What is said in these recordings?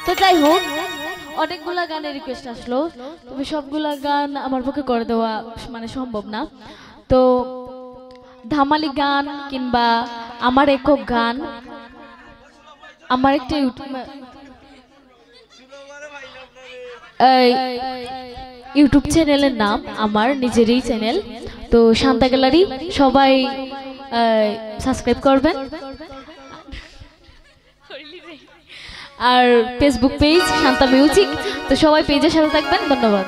তো যাই হোক, অনেকগুলা গানের রিকোয়েস্ট আসলো, তবে সবগুলা গান আমার পক্ষে করে দেওয়া মানে সম্ভব না। তো ধামালি গান কিংবা আমার একক গান, আমার একটা ইউটিউব চ্যানেলের নাম আমার নিজেরই চ্যানেল, তো শান্তা গ্যালারি, সবাই সাবস্ক্রাইব করবেন। আর ফেসবুক পেজ শান্তা মিউজিক, তো সবাই পেজের সাথে থাকবেন। ধন্যবাদ।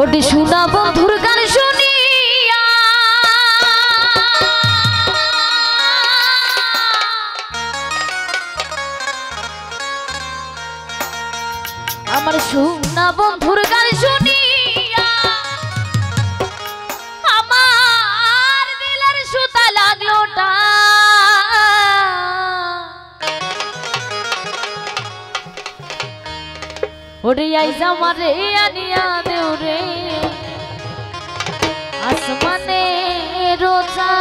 ওরে শোনা বন্ধুর গান শুনিয়া আমার শোনা বন্ধুর গান শুনিয়া আমার দিলের সুতা লাগলো টা ওরে আইজ আমারে আনিয়া দেও রে আসমানে রোজা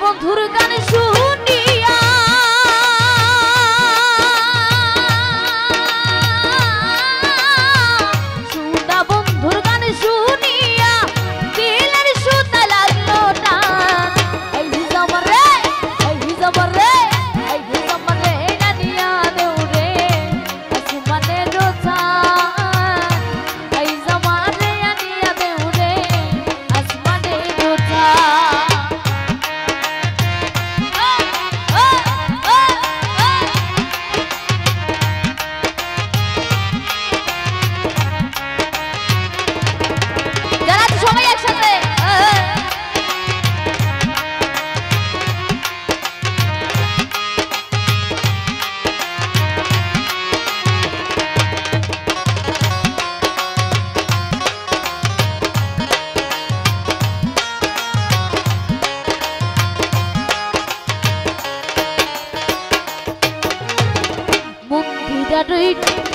বন্ধুর গান শুনিয়া শুনা বন্ধুর গান শুনিয়া দিলের সুতা লাগলো টান এই ভিজমর রে এই ভিজমর রে এই ভিজমর রে নানিয়া দেও রে আসমানে রোজা এই জমানে আনিয়া দেও রে আসমানে রোজা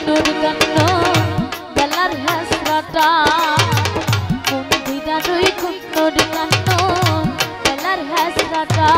নুর গান্ন বেলার হাসরাটা মন্দিরা রই নুর গান্ন বেলার হাসরাটা